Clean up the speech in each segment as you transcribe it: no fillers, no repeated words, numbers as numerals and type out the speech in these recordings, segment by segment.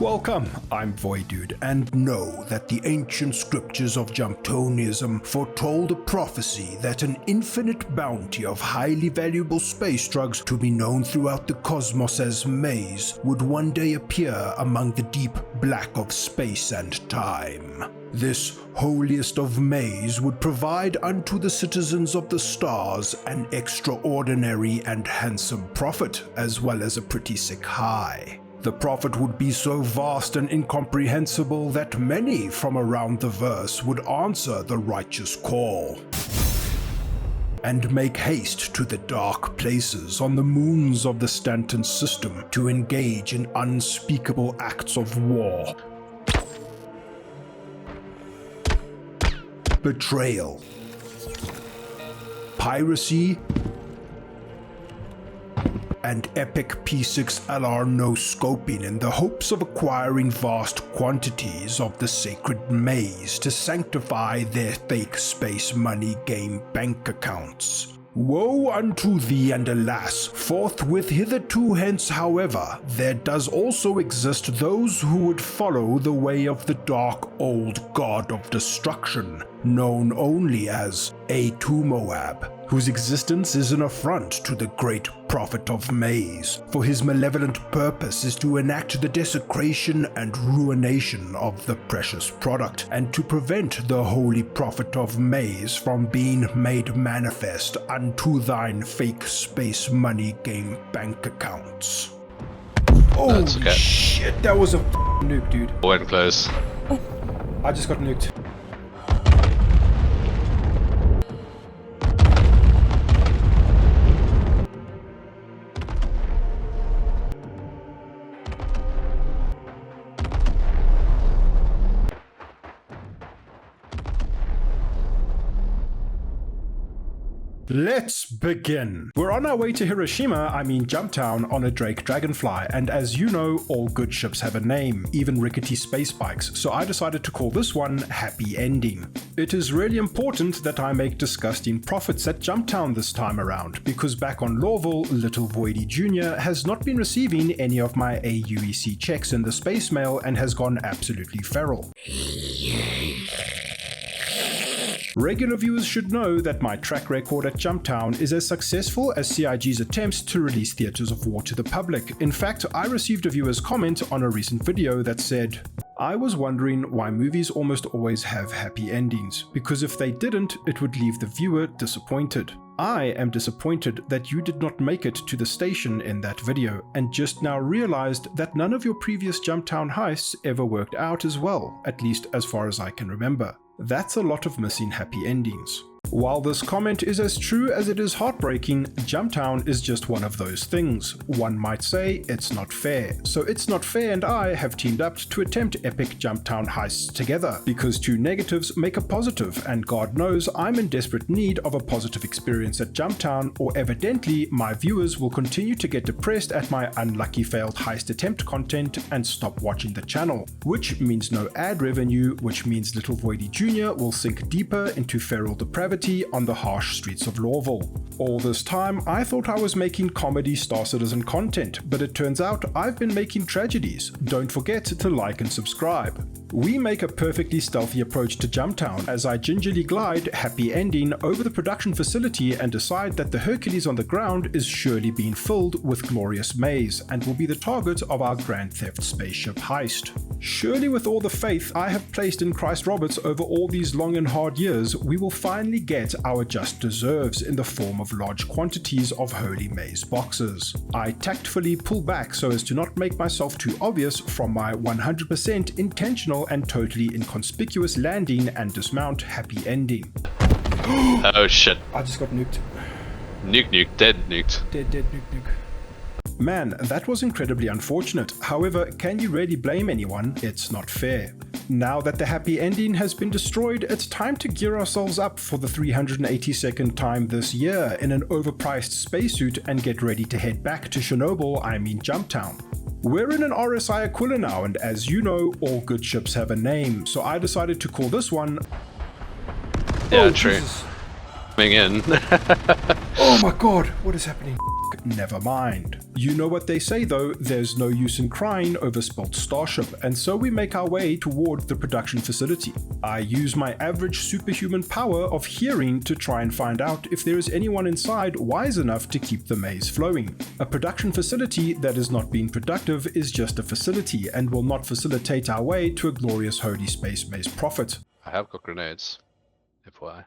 Welcome, I'm Voidude, and know that the ancient scriptures of Jumptownism foretold a prophecy that an infinite bounty of highly valuable space drugs to be known throughout the cosmos as maze would one day appear among the deep black of space and time. This holiest of maze would provide unto the citizens of the stars an extraordinary and handsome profit, as well as a pretty sick high. The profit would be so vast and incomprehensible that many from around the verse would answer the righteous call and make haste to the dark places on the moons of the Stanton system to engage in unspeakable acts of war, betrayal, piracy, and epic P6LR no-scoping in the hopes of acquiring vast quantities of the sacred maze to sanctify their fake space money game bank accounts. Woe unto thee and alas, forthwith hitherto hence however, there does also exist those who would follow the way of the dark old god of destruction, known only as MOAB, whose existence is an affront to the great prophet of Maze, for his malevolent purpose is to enact the desecration and ruination of the precious product, and to prevent the holy prophet of Maze from being made manifest unto thine fake space money game bank accounts. Oh okay. Shit, that was a nuke, dude. Went close. I just got nuked. Let's begin. We're on our way to Hiroshima, Jumptown, on a Dragonfly, and as you know, all good ships have a name, even rickety space bikes, so I decided to call this one Happy Ending. It is really important that I make disgusting profits at Jumptown this time around, because back on Lawville, Little Voidy Jr. has not been receiving any of my AUEC checks in the space mail and has gone absolutely feral. Regular viewers should know that my track record at Jumptown is as successful as CIG's attempts to release Theatres of War to the public. In fact, I received a viewer's comment on a recent video that said, "I was wondering why movies almost always have happy endings, because if they didn't, it would leave the viewer disappointed. I am disappointed that you did not make it to the station in that video, and just now realized that none of your previous Jumptown heists ever worked out as well, at least as far as I can remember. That's a lot of missing happy endings." While this comment is as true as it is heartbreaking, Jumptown is just one of those things. One might say it's not fair. So It's Not Fair and I have teamed up to attempt epic Jumptown heists together, because two negatives make a positive, and God knows I'm in desperate need of a positive experience at Jumptown, or evidently my viewers will continue to get depressed at my unlucky failed heist attempt content and stop watching the channel. Which means no ad revenue, which means Little Voidy Jr. will sink deeper into feral depravity on the harsh streets of Lawville. All this time, I thought I was making comedy Star Citizen content, but it turns out I've been making tragedies. Don't forget to like and subscribe. We make a perfectly stealthy approach to Jumptown as I gingerly glide, happy ending, over the production facility and decide that the Hercules on the ground is surely being filled with glorious maze and will be the target of our Grand Theft spaceship heist. Surely with all the faith I have placed in Christ Roberts over all these long and hard years, we will finally get our just deserves in the form of large quantities of holy maze boxes. I tactfully pull back so as to not make myself too obvious from my 100% intentional and totally inconspicuous landing and dismount happy ending. Oh shit. I just got nuked. Nuke, dead nuked. Dead, nuke. Man, that was incredibly unfortunate. However, can you really blame anyone? It's not fair. Now that the happy ending has been destroyed, it's time to gear ourselves up for the 382nd time this year in an overpriced spacesuit and get ready to head back to Jumptown. We're in an RSI Aquila now, and as you know, all good ships have a name, so I decided to call this one... Yeah, oh, true. Jesus. Coming in. Oh my god, what is happening? never mind. You know what they say though, there's no use in crying over spilt starship, and so we make our way toward the production facility. I use my average superhuman power of hearing to try and find out if there is anyone inside wise enough to keep the maze flowing. A production facility that is not being productive is just a facility and will not facilitate our way to a glorious holy space maze profit. I have got grenades. FYI.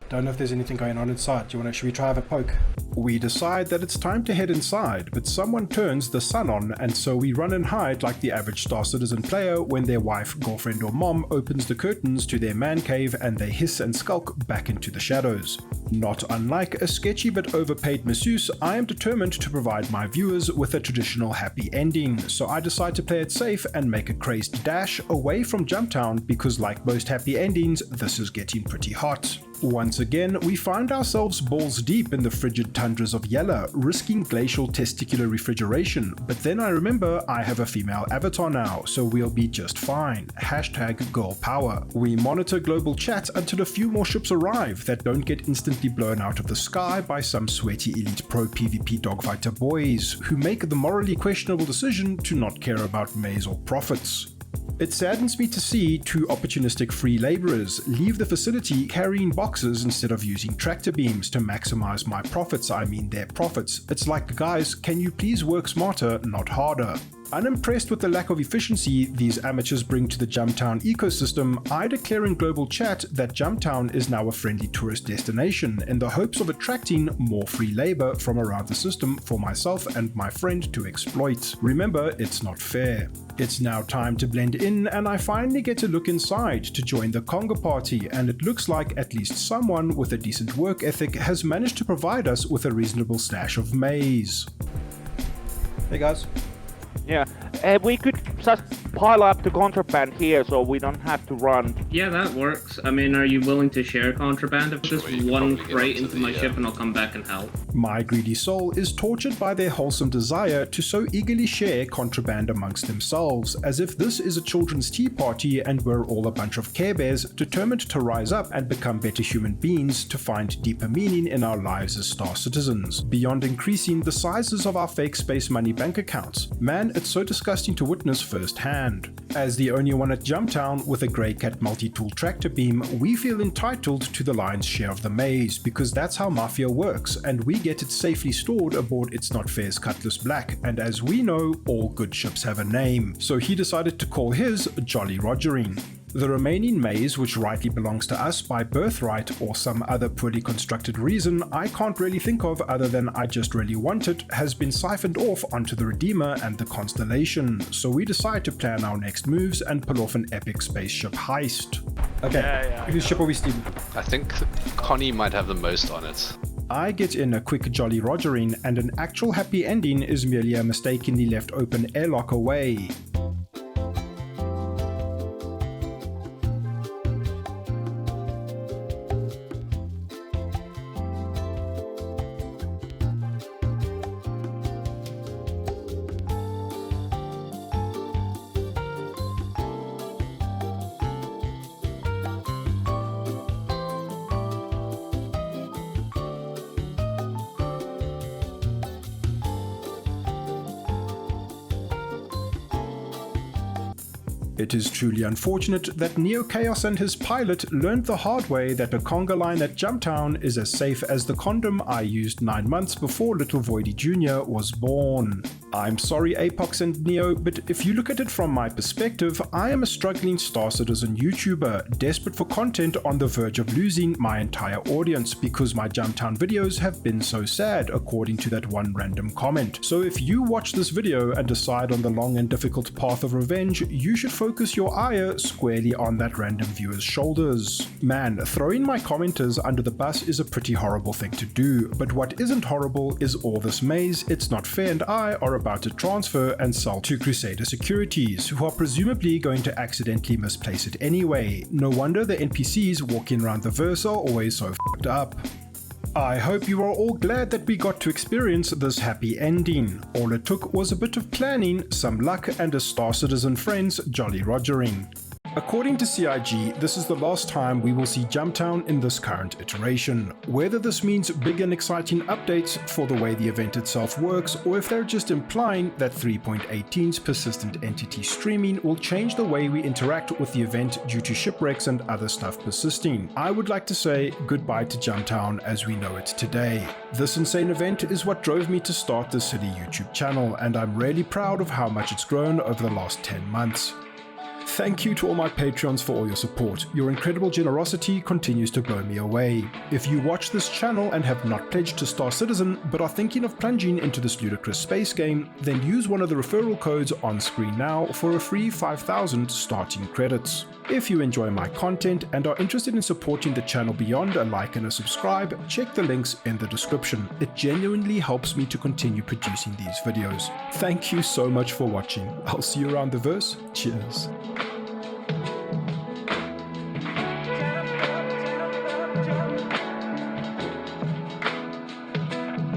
Don't know if there's anything going on inside. Should we try have a poke? We decide that it's time to head inside, but someone turns the sun on, and so we run and hide like the average Star Citizen player when their wife, girlfriend or mom opens the curtains to their man cave and they hiss and skulk back into the shadows. Not unlike a sketchy but overpaid masseuse, I am determined to provide my viewers with a traditional happy ending, so I decide to play it safe and make a crazed dash away from Jumptown because like most happy endings, this is getting pretty hot. Once again, we find ourselves balls deep in the frigid tundras of Yella, risking glacial testicular refrigeration, but then I remember I have a female avatar now, so we'll be just fine. Hashtag girl power. We monitor global chat until a few more ships arrive that don't get instantly blown out of the sky by some sweaty elite pro PvP dogfighter boys, who make the morally questionable decision to not care about maze or profits. It saddens me to see two opportunistic free laborers leave the facility carrying boxes instead of using tractor beams to maximize my profits, I mean their profits. It's like, guys, can you please work smarter, not harder? Unimpressed with the lack of efficiency these amateurs bring to the Jumptown ecosystem, I declare in global chat that Jumptown is now a friendly tourist destination in the hopes of attracting more free labor from around the system for myself and my friend to exploit. Remember, it's not fair. It's now time to blend in, and I finally get to look inside to join the conga party, and it looks like at least someone with a decent work ethic has managed to provide us with a reasonable stash of maize. Hey guys. Yeah, we could just pile up the contraband here so we don't have to run. Yeah, that works. I mean, are you willing to share contraband? If Sure, just you can one probably get crate onto into my the, ship and I'll come back and help. My greedy soul is tortured by their wholesome desire to so eagerly share contraband amongst themselves, as if this is a children's tea party and we're all a bunch of Care Bears determined to rise up and become better human beings to find deeper meaning in our lives as Star Citizens, beyond increasing the sizes of our fake space money bank accounts. Man, it's so disgusting to witness firsthand. As the only one at Jumptown with a grey cat multi-tool tractor beam, we feel entitled to the lion's share of the maze, because that's how Mafia works, and we get it safely stored aboard It's Not Fair's Cutlass Black, and as we know, all good ships have a name, so he decided to call his Jolly Rogering. The remaining maze, which rightly belongs to us by birthright or some other poorly constructed reason I can't really think of other than I just really want it, has been siphoned off onto the Redeemer and the Constellation, so we decide to plan our next moves and pull off an epic spaceship heist. Okay, whose ship are we stealing? I think Connie might have the most on it. I get in a quick Jolly Rogering, and an actual happy ending is merely a mistakenly left open airlock away. It is truly unfortunate that Neo Chaos and his pilot learned the hard way that a conga line at Jumptown is as safe as the condom I used 9 months before Little Voidy Jr. was born. I'm sorry Apox and Neo, but if you look at it from my perspective, I am a struggling Star Citizen YouTuber, desperate for content on the verge of losing my entire audience because my Jumptown videos have been so sad, according to that one random comment. So if you watch this video and decide on the long and difficult path of revenge, you should focus your ire squarely on that random viewer's shoulders. Man, throwing my commenters under the bus is a pretty horrible thing to do, but what isn't horrible is all this maze It's Not Fair and I are about to transfer and sell to Crusader Securities, who are presumably going to accidentally misplace it anyway. No wonder the NPCs walking around the verse are always so fucked up. I hope you are all glad that we got to experience this happy ending. All it took was a bit of planning, some luck, and a Star Citizen friend's Jolly Rogering. According to CIG, this is the last time we will see Jumptown in this current iteration. Whether this means big and exciting updates for the way the event itself works, or if they're just implying that 3.18's persistent entity streaming will change the way we interact with the event due to shipwrecks and other stuff persisting, I would like to say goodbye to Jumptown as we know it today. This insane event is what drove me to start the City YouTube channel, and I'm really proud of how much it's grown over the last 10 months. Thank you to all my Patreons for all your support. Your incredible generosity continues to blow me away. If you watch this channel and have not pledged to Star Citizen but are thinking of plunging into this ludicrous space game, then use one of the referral codes on screen now for a free 5,000 starting credits. If you enjoy my content and are interested in supporting the channel beyond a like and a subscribe, check the links in the description. It genuinely helps me to continue producing these videos. Thank you so much for watching. I'll see you around the verse. Cheers.